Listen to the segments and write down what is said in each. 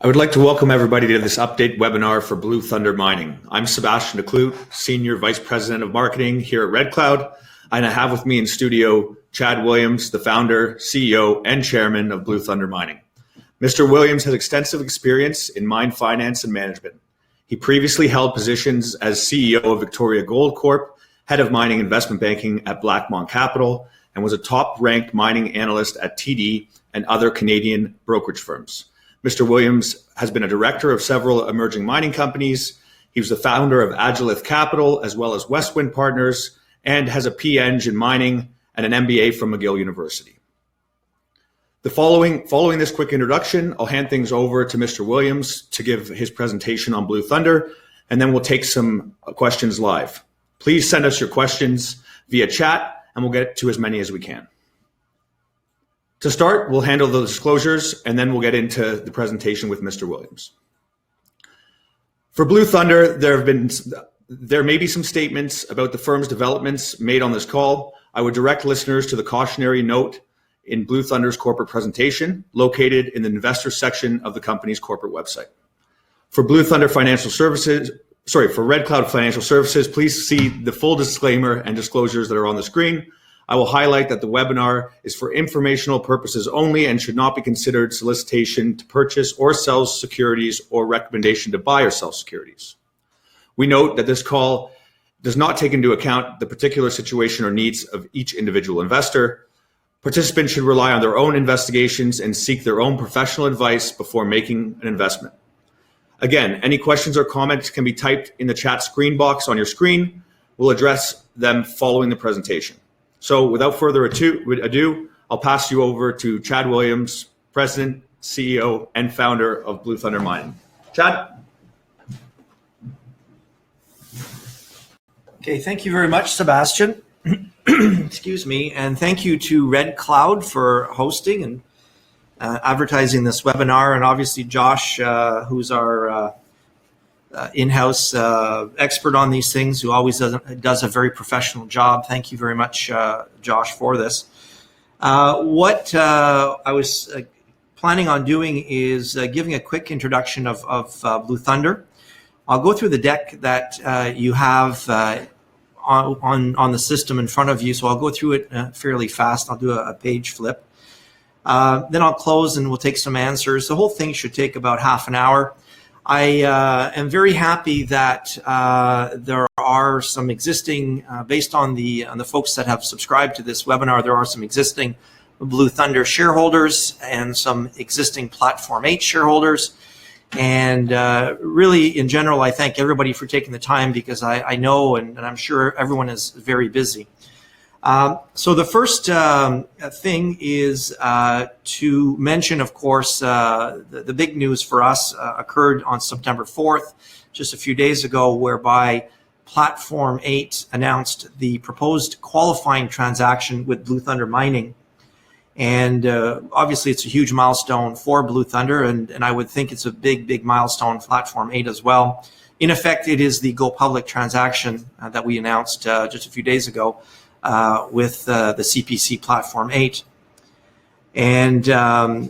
I would like to welcome everybody to this update webinar for Blue Thunder Mining. I'm Sebastian DeClute, Senior Vice President of Marketing here at Red Cloud, and I have with me in studio Chad Williams, the founder, CEO, and Chairman of Blue Thunder Mining. Mr. Williams has extensive experience in mine finance and management. He previously held positions as CEO of Victoria Gold Corp, Head of Mining Investment Banking at Blackmont Capital, and was a top-ranked mining analyst at TD and other Canadian brokerage firms. Mr. Williams has been a director of several emerging mining companies. He was the founder of Agilith Capital as well as Westwind Partners, and has a Peng in mining and an MBA from McGill University. Following this quick introduction, I'll hand things over to Mr. Williams to give his presentation on Blue Thunder, and then we'll take some questions live. Please send us your questions via chat, and we'll get to as many as we can. To start, we'll handle the disclosures, and then we'll get into the presentation with Mr. Williams. For Blue Thunder, there may be some statements about the firm's developments made on this call. I would direct listeners to the cautionary note in Blue Thunder's corporate presentation, located in the investor section of the company's corporate website. For Blue Thunder Financial Services, for Red Cloud Financial Services, please see the full disclaimer and disclosures that are on the screen. I will highlight that the webinar is for informational purposes only and should not be considered solicitation to purchase or sell securities or recommendation to buy or sell securities. We note that this call does not take into account the particular situation or needs of each individual investor. Participants should rely on their own investigations and seek their own professional advice before making an investment. Again, any questions or comments can be typed in the chat screen box on your screen. We'll address them following the presentation. So without further ado, I'll pass you over to Chad Williams, President, CEO, and founder of Blue Thunder Mining. Chad? Okay, thank you very much, Sebastian. Excuse me, and thank you to Red Cloud for hosting and advertising this webinar, and obviously Josh, who's our in-house expert on these things, who always does a very professional job. Thank you very much, Josh, for this. What I was planning on doing is giving a quick introduction of Blue Thunder. I'll go through the deck that you have on the system in front of you, so I'll go through it fairly fast. I'll do a page flip. Then I'll close and we'll take some answers. The whole thing should take about half an hour. I am very happy that there are some existing, based on the folks that have subscribed to this webinar, there are some existing Blue Thunder shareholders and some existing Platform 8 shareholders. And really, in general, I thank everybody for taking the time, because I know and I'm sure everyone is very busy. So the first thing is to mention, of course, the big news for us occurred on September 4th, just a few days ago, whereby Platform 8 announced the proposed qualifying transaction with Blue Thunder Mining. And obviously, it's a huge milestone for Blue Thunder, and I would think it's a big milestone for Platform 8 as well. In effect, it is the go public transaction that we announced just a few days ago. With the CPC Platform 8, and there's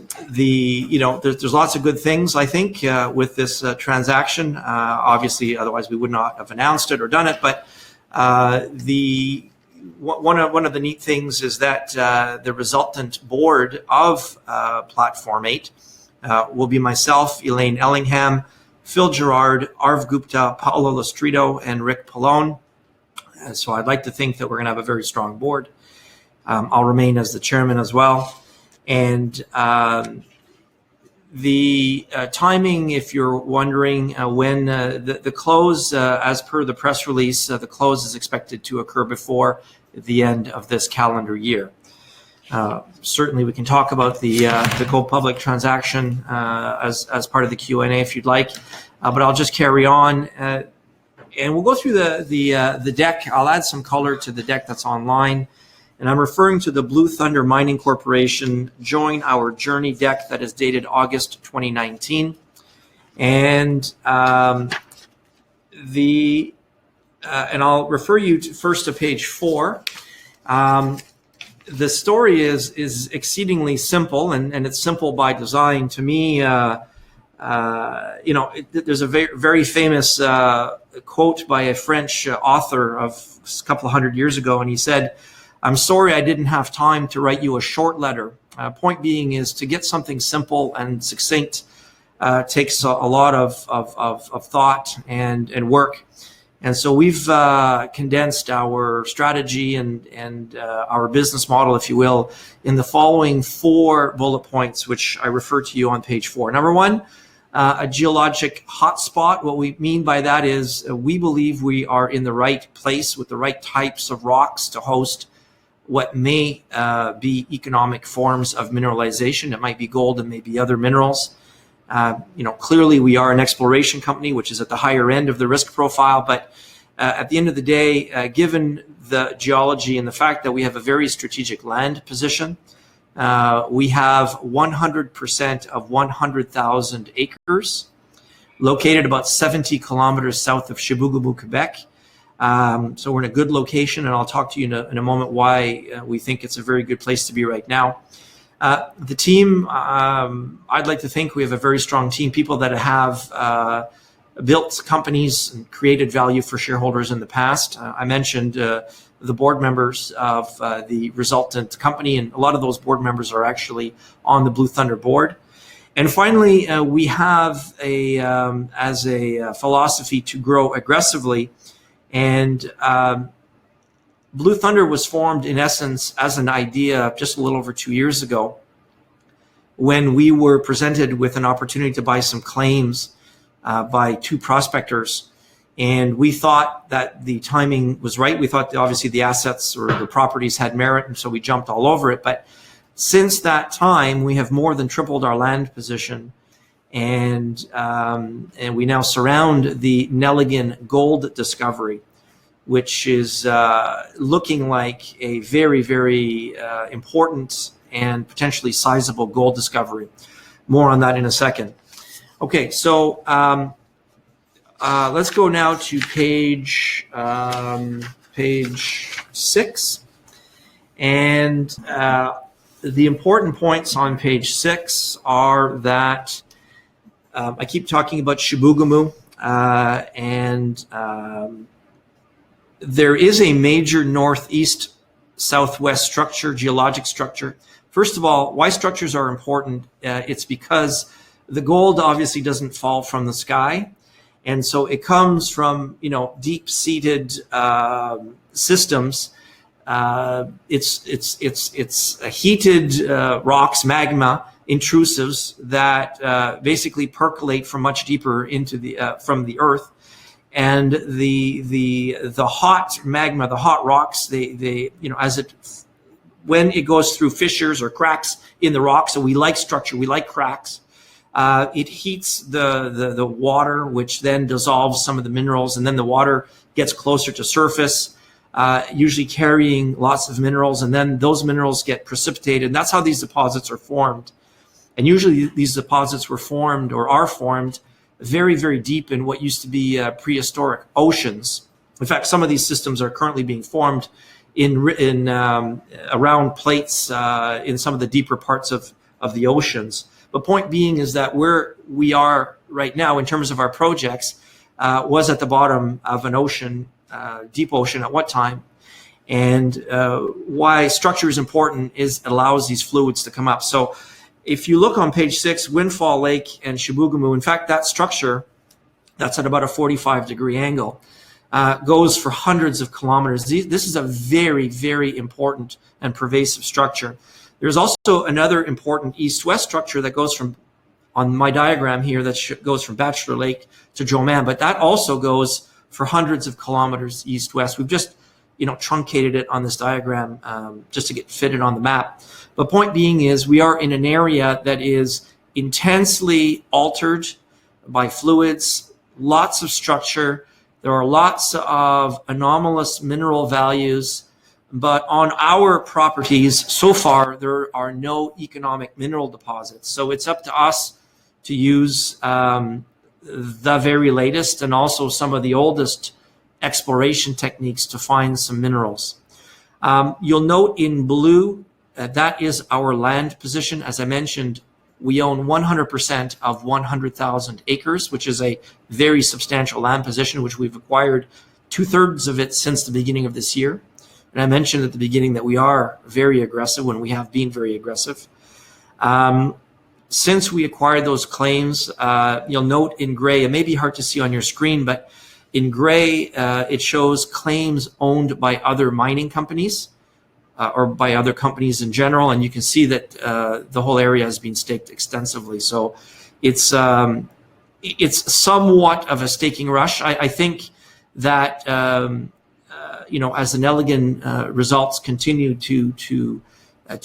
lots of good things, I think, with this transaction. Obviously, otherwise we would not have announced it or done it. But one of the neat things is that the resultant board of Platform 8 will be myself, Elaine Ellingham, Phil Gerard, Arv Gupta, Paolo Lostrito, and Rick Pallone. So I'd like to think that we're going to have a very strong board. I'll remain as the chairman as well. And the timing, if you're wondering, when the close, as per the press release, the close is expected to occur before the end of this calendar year. Certainly, we can talk about the go public transaction as part of the Q&A if you'd like, but I'll just carry on. And we'll go through the deck. I'll add some color to the deck that's online. And I'm referring to the Blue Thunder Mining Corporation Join Our Journey deck that is dated August 2019. And and I'll refer you first to page 4. The story is exceedingly simple, and it's simple by design. To me, there's a very famous quote by a French author of a couple of hundred years ago, and he said, "I'm sorry I didn't have time to write you a short letter." Point being is to get something simple and succinct takes a lot of thought and work. And so we've condensed our strategy and our business model, if you will, in the following 4 bullet points, which I refer to you on page 4. Number 1, a geologic hotspot. What we mean by that is we believe we are in the right place with the right types of rocks to host what may be economic forms of mineralization. It might be gold and maybe other minerals. Clearly we are an exploration company, which is at the higher end of the risk profile. But at the end of the day, given the geology and the fact that we have a very strategic land position, we have 100% of 100,000 acres located about 70 kilometers south of Chibougamau, Quebec. So we're in a good location, and I'll talk to you in a moment why we think it's a very good place to be right now. The team, I'd like to think we have a very strong team, people that have built companies and created value for shareholders in the past. I mentioned the board members of the resultant company, and a lot of those board members are actually on the Blue Thunder board. And finally, we have as a philosophy to grow aggressively. And Blue Thunder was formed in essence as an idea just a little over 2 years ago when we were presented with an opportunity to buy some claims by 2 prospectors. And we thought that the timing was right. We thought that obviously the assets or the properties had merit, and so we jumped all over it. But since that time, we have more than tripled our land position, and we now surround the Nelligan gold discovery, which is looking like a very, very important and potentially sizable gold discovery. More on that in a second. Okay, so let's go now to page 6. And the important points on page 6 are that I keep talking about Chibougamau, and there is a major northeast southwest structure, geologic structure. First of all, why structures are important, it's because the gold obviously doesn't fall from the sky. And so it comes from, deep-seated systems. It's heated rocks, magma, intrusives that basically percolate from much deeper into from the earth. And the hot magma, the hot rocks, when it goes through fissures or cracks in the rock, so we like structure, we like cracks. It heats the water, which then dissolves some of the minerals, and then the water gets closer to surface, usually carrying lots of minerals, and then those minerals get precipitated. And that's how these deposits are formed. And usually these deposits were formed or are formed very, very deep in what used to be prehistoric oceans. In fact, some of these systems are currently being formed in around plates in some of the deeper parts of the oceans. But point being is that where we are right now in terms of our projects was at the bottom of an ocean, deep ocean at what time. And why structure is important is it allows these fluids to come up. So if you look on page 6, Windfall Lake and Chibougamau, in fact, that structure, that's at about a 45-degree angle, goes for hundreds of kilometers. This is a very, very important and pervasive structure. There's also another important east-west structure that goes from, on my diagram here, that goes from Bachelor Lake to Joman, but that also goes for hundreds of kilometers east-west. We've just, truncated it on this diagram just to get fitted on the map. But point being is we are in an area that is intensely altered by fluids, lots of structure. There are lots of anomalous mineral values, but on our properties, so far, there are no economic mineral deposits. So it's up to us to use the very latest and also some of the oldest exploration techniques to find some minerals. You'll note in blue, that is our land position. As I mentioned, We own 100% of 100,000 acres, which is a very substantial land position, which we've acquired 2/3 of it since the beginning of this year. And I mentioned at the beginning that we are very aggressive when we have been very aggressive. Since we acquired those claims, you'll note in gray, it may be hard to see on your screen, but in gray, it shows claims owned by other mining companies or by other companies in general. And you can see that the whole area has been staked extensively. So it's somewhat of a staking rush. I think that, as the Nelligan results continue to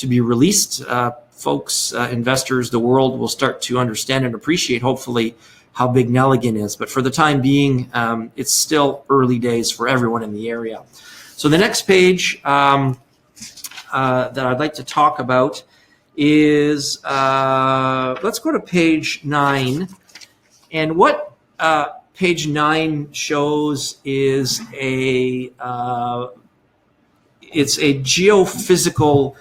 be released, folks, investors, the world will start to understand and appreciate, hopefully, how big Nelligan is. But for the time being, it's still early days for everyone in the area. So the next page that I'd like to talk about is, let's go to page 9. And what page 9 shows is it's a geophysical.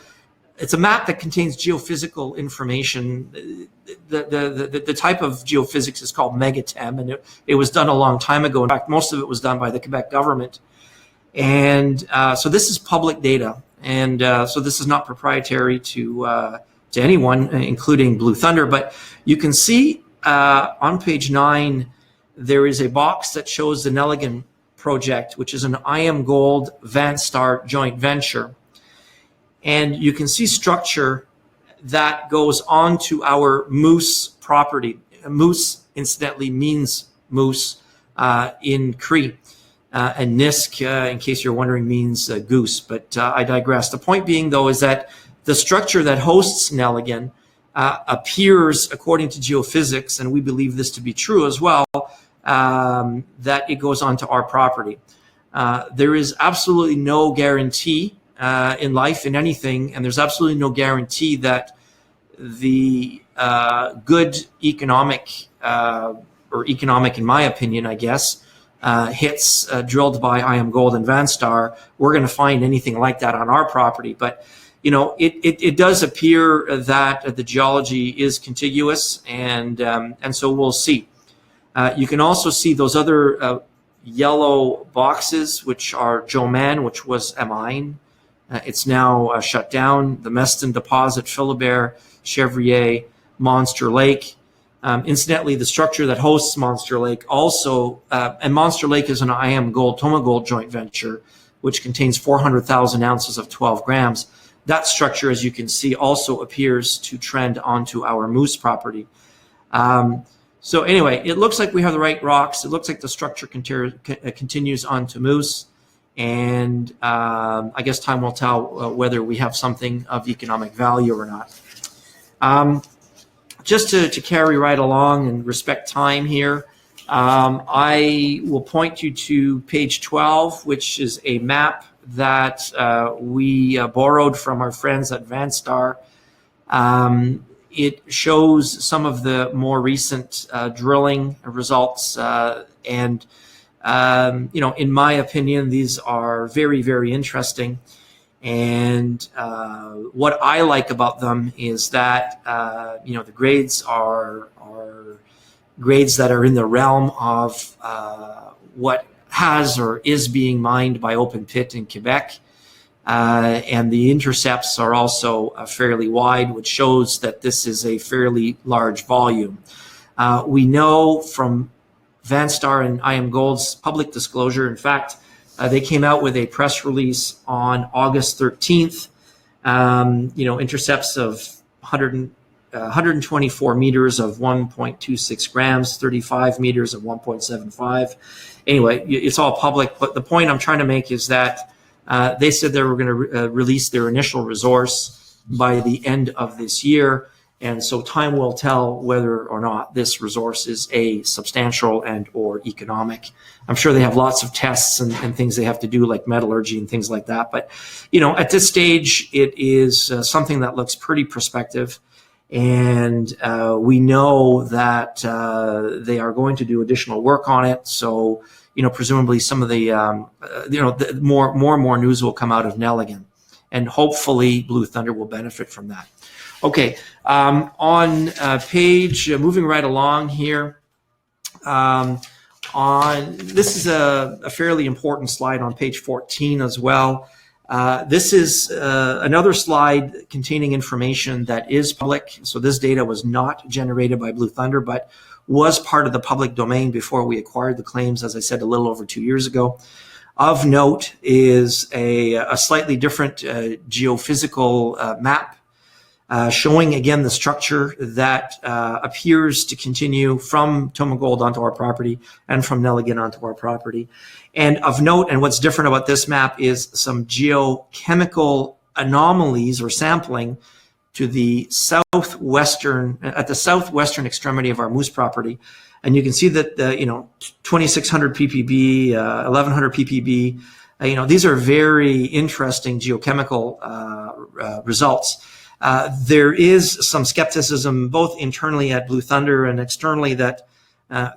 It's a map that contains geophysical information. The type of geophysics is called megatem, and it was done a long time ago. In fact, most of it was done by the Quebec government. And so this is public data. And so this is not proprietary to anyone, including Blue Thunder. But you can see on page 9, there is a box that shows the Nelligan project, which is an IAMGOLD Vanstar joint venture. And you can see structure that goes onto our moose property. Moose, incidentally, means moose in Cree. And Nisk, in case you're wondering, means goose. But I digress. The point being, though, is that the structure that hosts Nelligan appears, according to geophysics, and we believe this to be true as well, that it goes onto our property. There is absolutely no guarantee in life, in anything, and there's absolutely no guarantee that the good economic, or economic in my opinion, I guess, hits drilled by IAMGOLD and Vanstar, we're going to find anything like that on our property. But it does appear that the geology is contiguous, and so we'll see. You can also see those other yellow boxes, which are Joman, which was a mine. It's now shut down. The Meston deposit, Philibert, Chevrier, Monster Lake. Incidentally, the structure that hosts Monster Lake also, and Monster Lake is an IAMGOLD Tomagold joint venture, which contains 400,000 ounces of 12 grams. That structure, as you can see, also appears to trend onto our moose property. So anyway, it looks like we have the right rocks. It looks like the structure continues onto moose. And I guess time will tell whether we have something of economic value or not. Just to carry right along and respect time here, I will point you to page 12, which is a map that we borrowed from our friends at Vanstar. It shows some of the more recent drilling results, and in my opinion, these are very, very interesting. And what I like about them is that the grades are grades that are in the realm of what has or is being mined by open pit in Quebec. And the intercepts are also fairly wide, which shows that this is a fairly large volume. We know from Vanstar and IAMGOLD's public disclosure, in fact, they came out with a press release on August 13th, intercepts of 124 meters of 1.26 grams, 35 meters of 1.75. Anyway, it's all public, but the point I'm trying to make is that they said they were going to release their initial resource by the end of this year. And so time will tell whether or not this resource is a substantial and or economic. I'm sure they have lots of tests and things they have to do, like metallurgy and things like that. But, at this stage, it is something that looks pretty prospective. And we know that they are going to do additional work on it. So, presumably some of the, more and more news will come out of Nelligan. And hopefully Blue Thunder will benefit from that. Okay, on page, moving right along here, this is a fairly important slide on page 14 as well. This is another slide containing information that is public. So this data was not generated by Blue Thunder, but was part of the public domain before we acquired the claims, as I said, a little over 2 years ago. Of note is a slightly different geophysical map showing again the structure that appears to continue from Tomagold onto our property and from Nelligan onto our property. And of note, and what's different about this map is some geochemical anomalies or sampling to the southwestern extremity of our Moose property. And you can see that the 2600 ppb, 1100 ppb, these are very interesting geochemical results. There is some skepticism both internally at Blue Thunder and externally that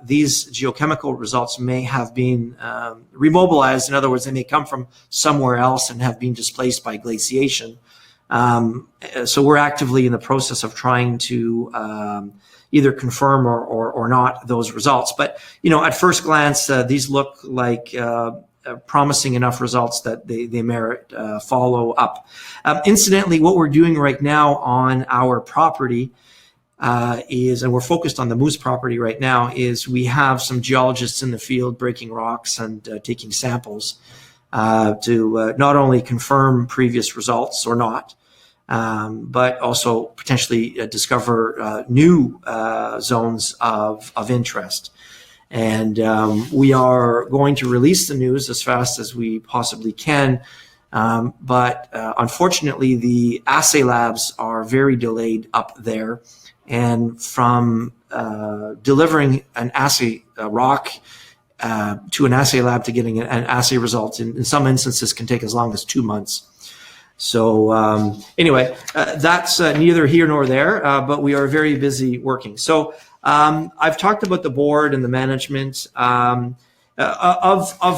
these geochemical results may have been remobilized. In other words, they may come from somewhere else and have been displaced by glaciation. So we're actively in the process of trying to either confirm or not those results. But, at first glance, these look like promising enough results that they merit follow-up. Incidentally, what we're doing right now on our property and we're focused on the Moose property right now, is we have some geologists in the field breaking rocks and taking samples to not only confirm previous results or not, but also potentially discover new zones of interest. And we are going to release the news as fast as we possibly can. But unfortunately, the assay labs are very delayed up there. And from delivering an assay rock to an assay lab to getting an assay result in some instances can take as long as 2 months. So anyway, that's neither here nor there, but we are very busy working. So I've talked about the board and the management. Of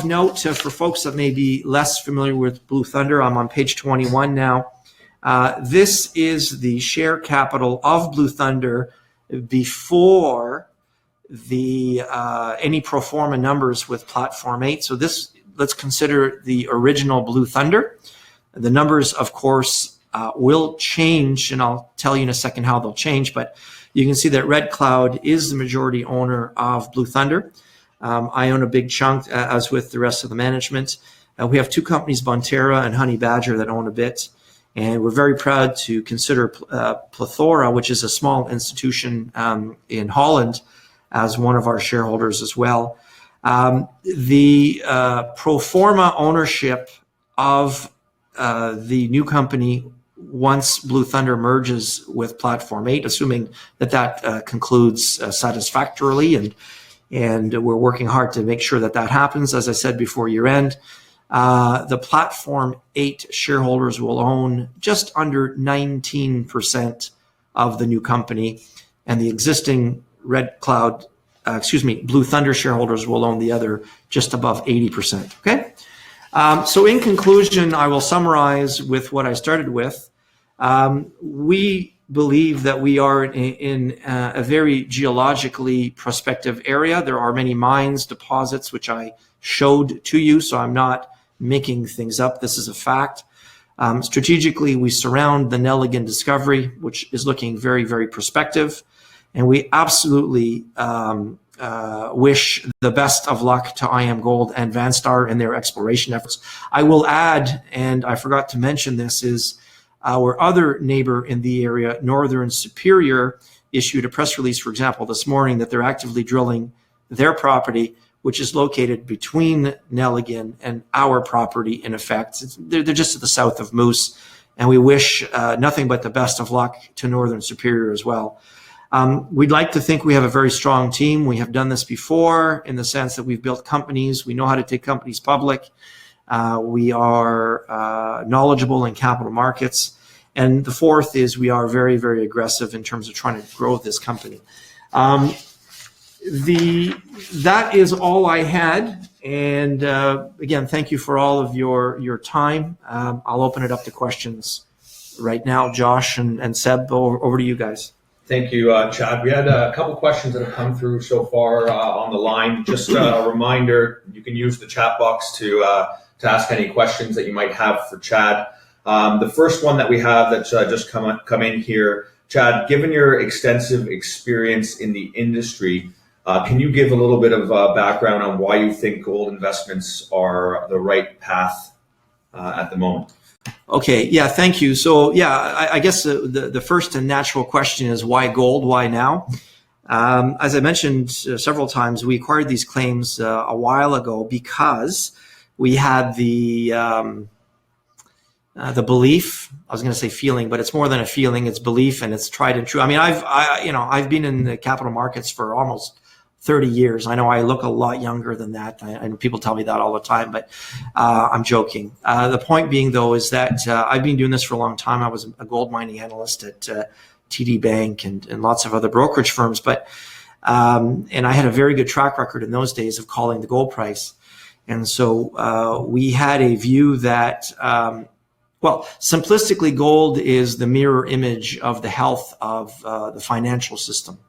note, for folks that may be less familiar with Blue Thunder, I'm on page 21 now. This is the share capital of Blue Thunder before the any pro forma numbers with Platform 8. So let's consider the original Blue Thunder. The numbers, of course, will change, and I'll tell you in a second how they'll change, but you can see that Red Cloud is the majority owner of Blue Thunder. I own a big chunk, as with the rest of the management. We have two companies, Bonterra and Honey Badger, that own a bit. And we're very proud to consider Plethora, which is a small institution in Holland, as one of our shareholders as well. The pro forma ownership of the new company, once Blue Thunder merges with Platform 8, assuming that concludes satisfactorily, and we're working hard to make sure that happens, as I said, before year end. The Platform 8 shareholders will own just under 19% of the new company, and the existing Blue Thunder shareholders will own the other just above 80%. Okay. So in conclusion, I will summarize with what I started with. We believe that we are in a very geologically prospective area. There are many mines, deposits, which I showed to you, so I'm not making things up. This is a fact. Strategically, we surround the Nelligan discovery, which is looking very, very prospective. And we absolutely wish the best of luck to IAMGOLD and Vanstar in their exploration efforts. I will add, and I forgot to mention this, is our other neighbor in the area, Northern Superior, issued a press release, for example, this morning that they're actively drilling their property, which is located between Nelligan and our property, in effect. They're just to the south of Moose, and we wish nothing but the best of luck to Northern Superior as well. We'd like to think we have a very strong team. We have done this before in the sense that we've built companies. We know how to take companies public. We are knowledgeable in capital markets. And the fourth is we are very, very aggressive in terms of trying to grow this company. That is all I had. And again, thank you for all of your time. I'll open it up to questions right now. Josh and Seb, over to you guys. Thank you, Chad. We had a couple questions that have come through so far on the line. Just a reminder, you can use the chat box to ask any questions that you might have for Chad. The first one that we have that's just come in here, Chad, given your extensive experience in the industry, can you give a little bit of background on why you think gold investments are the right path at the moment? Okay, yeah, thank you. So, yeah, I guess the first and natural question is why gold? Why now? As I mentioned several times, we acquired these claims a while ago because we had the belief. I was going to say feeling, but it's more than a feeling. It's belief, and it's tried and true. I mean, I've been in the capital markets for almost 30 years. I know I look a lot younger than that, and people tell me that all the time, but I'm joking. The point being, though, is that I've been doing this for a long time. I was a gold mining analyst at TD Bank and lots of other brokerage firms, but and I had a very good track record in those days of calling the gold price. And so we had a view that, well, simplistically, gold is the mirror image of the health of the financial system.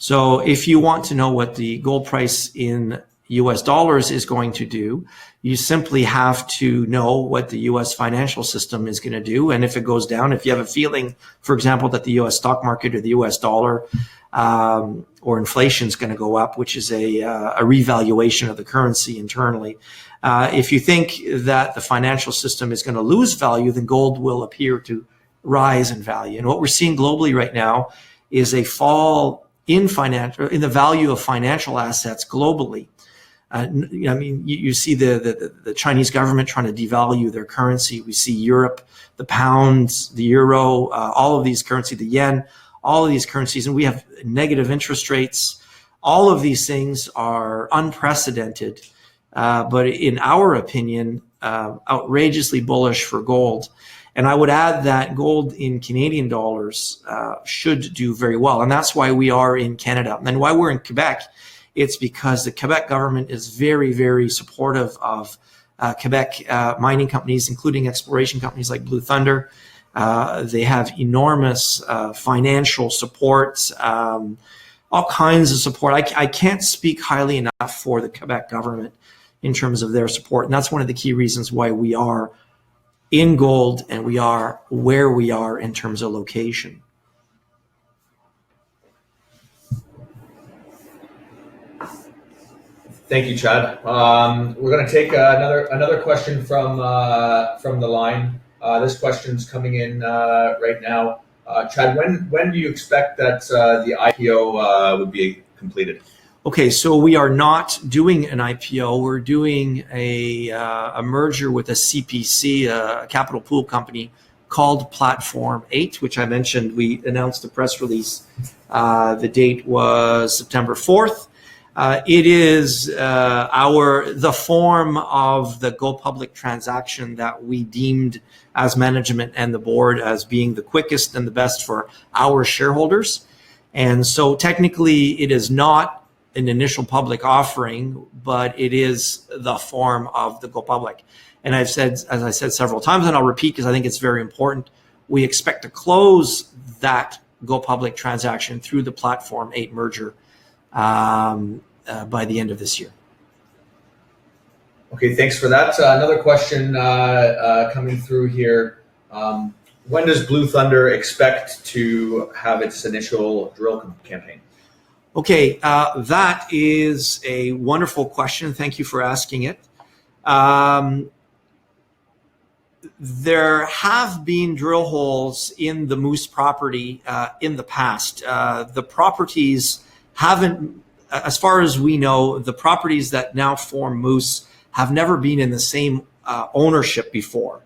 So if you want to know what the gold price in US dollars is going to do, you simply have to know what the US financial system is going to do. And if it goes down, if you have a feeling, for example, that the US stock market or the US dollar or inflation is going to go up, which is a revaluation of the currency internally, if you think that the financial system is going to lose value, then gold will appear to rise in value. And what we're seeing globally right now is a fall in the value of financial assets globally. I mean, you see the Chinese government trying to devalue their currency. We see Europe, the pound, the euro, all of these currencies, the yen, all of these currencies, and we have negative interest rates. All of these things are unprecedented, but in our opinion, outrageously bullish for gold. And I would add that gold in Canadian dollars should do very well. And that's why we are in Canada. And why we're in Quebec, it's because the Quebec government is very, very supportive of Quebec mining companies, including exploration companies like Blue Thunder. They have enormous financial support, all kinds of support. I can't speak highly enough for the Quebec government in terms of their support. And that's one of the key reasons why we are in gold and we are where we are in terms of location. Thank you, Chad. We're going to take another question from the line. This question's coming in right now. Chad, when do you expect that the IPO would be completed? Okay, so we are not doing an IPO. We're doing a merger with a CPC, a capital pool company called Platform 8, which I mentioned. We announced the press release. The date was September 4th. It is the form of the go public transaction that we deemed as management and the board as being the quickest and the best for our shareholders. And so technically it is not an initial public offering, but it is the form of the go public. And as I said several times, and I'll repeat because I think it's very important, we expect to close that go public transaction through the Platform 8 merger by the end of this year. Okay, thanks for that. Another question coming through here. When does Blue Thunder expect to have its initial drill campaign? Okay, that is a wonderful question. Thank you for asking it. There have been drill holes in the Moose property in the past. The properties haven't, as far as we know, the properties that now form Moose have never been in the same ownership before.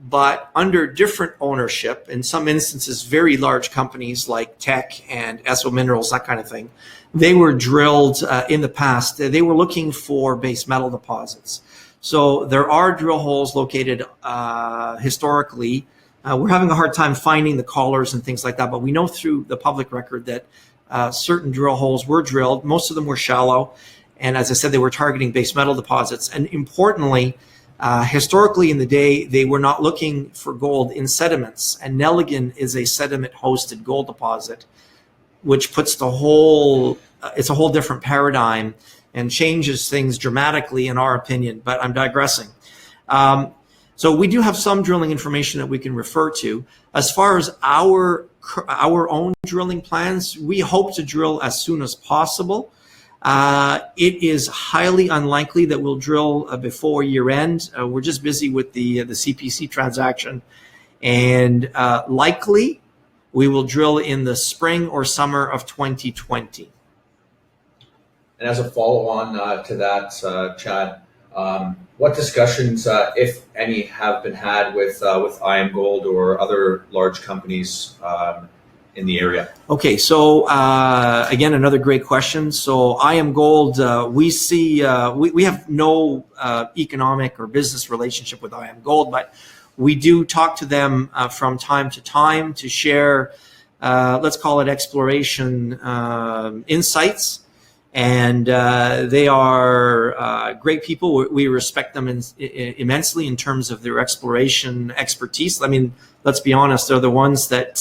But under different ownership, in some instances, very large companies like Teck and Esso Minerals, that kind of thing, they were drilled in the past. They were looking for base metal deposits. So there are drill holes located historically. We're having a hard time finding the collars and things like that, but we know through the public record that certain drill holes were drilled. Most of them were shallow. And as I said, they were targeting base metal deposits. And importantly, Historically, in the day, they were not looking for gold in sediments, and Nelligan is a sediment-hosted gold deposit, which puts it's a whole different paradigm and changes things dramatically, in our opinion. But I'm digressing. So we do have some drilling information that we can refer to. As far as our own drilling plans, we hope to drill as soon as possible. It is highly unlikely that we'll drill before year end. We're just busy with the CPC transaction, and likely we will drill in the spring or summer of 2020. And as a follow-on to that, Chad, what discussions, if any, have been had with IAMGOLD or other large companies in the area? Okay, so again, another great question. So IAMGOLD, we see we have no economic or business relationship with IAMGOLD, but we do talk to them from time to time to share, let's call it exploration insights. And they are great people. We respect them immensely in terms of their exploration expertise. I mean, let's be honest, they're the ones that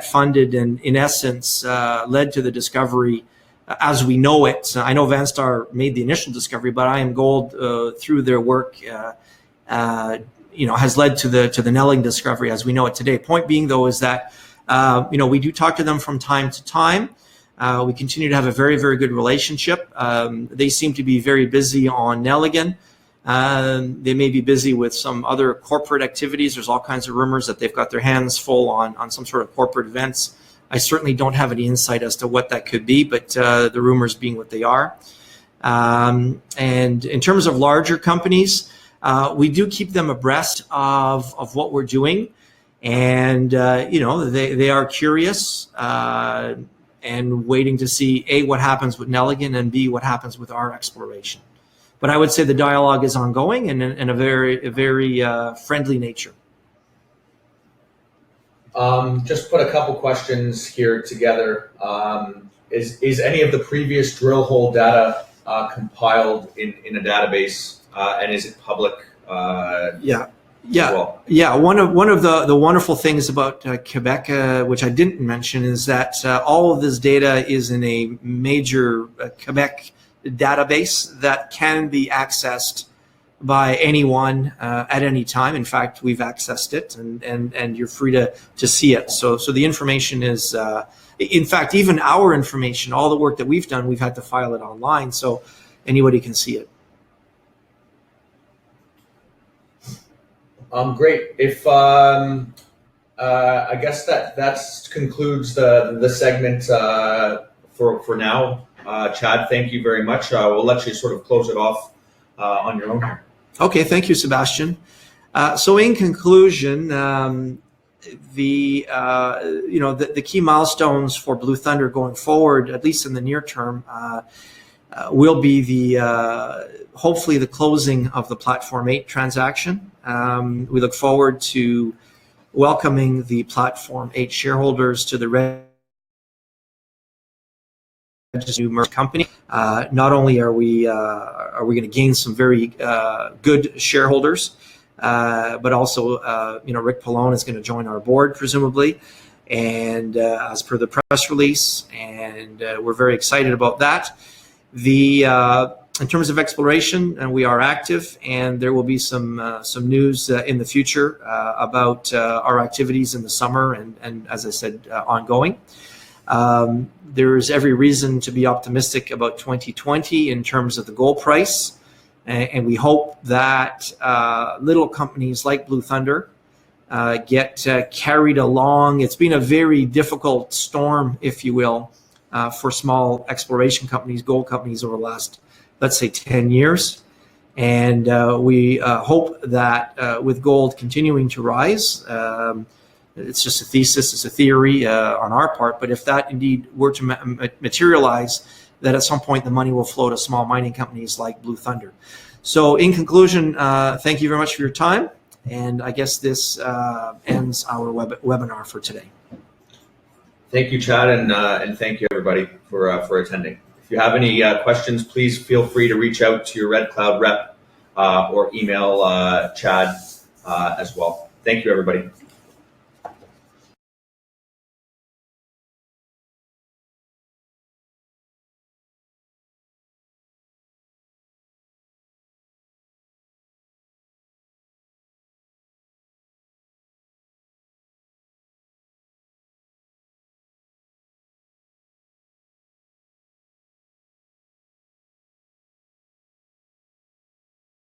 funded and, in essence, led to the discovery as we know it. I know Vanstar made the initial discovery, but IAMGOLD, through their work, has led to the Nelligan discovery as we know it today. Point being, though, is that we do talk to them from time to time. We continue to have a very, very good relationship. They seem to be very busy on Nelligan. They may be busy with some other corporate activities. There's all kinds of rumors that they've got their hands full on some sort of corporate events. I certainly don't have any insight as to what that could be, but the rumors being what they are. And in terms of larger companies, we do keep them abreast of what we're doing. And, they are curious and waiting to see, A, what happens with Nelligan, and B, what happens with our exploration. But I would say the dialogue is ongoing and in a very friendly nature. Just put a couple questions here together. Is any of the previous drill hole data compiled in a database, and is it public? Yeah. One of the wonderful things about Quebec, which I didn't mention, is that all of this data is in a major Quebec database that can be accessed by anyone at any time. In fact, we've accessed it, and you're free to see it. So the information is, in fact, even our information, all the work that we've done, we've had to file it online, so anybody can see it. Great. If I guess that concludes the segment for now. Chad, thank you very much. We'll let you sort of close it off on your own here. Okay, thank you, Sebastian. So in conclusion, the key milestones for Blue Thunder going forward, at least in the near term, will be hopefully the closing of the Platform 8 transaction. We look forward to welcoming the Platform 8 shareholders to the registered merged company. Not only are we going to gain some very good shareholders, but also Rick Pallone is going to join our board presumably, and as per the press release, and we're very excited about that. In terms of exploration, we are active, and there will be some news in the future about our activities in the summer, and as I said, ongoing. There is every reason to be optimistic about 2020 in terms of the gold price, and we hope that little companies like Blue Thunder get carried along. It's been a very difficult storm, if you will, for small exploration companies, gold companies, over the last, let's say, 10 years. And we hope that with gold continuing to rise, it's just a thesis, it's a theory on our part, but if that indeed were to materialize, that at some point the money will flow to small mining companies like Blue Thunder. So in conclusion, thank you very much for your time, and I guess this ends our webinar for today. Thank you, Chad, and thank you everybody for attending. If you have any questions, please feel free to reach out to your Red Cloud rep or email Chad as well. Thank you, everybody.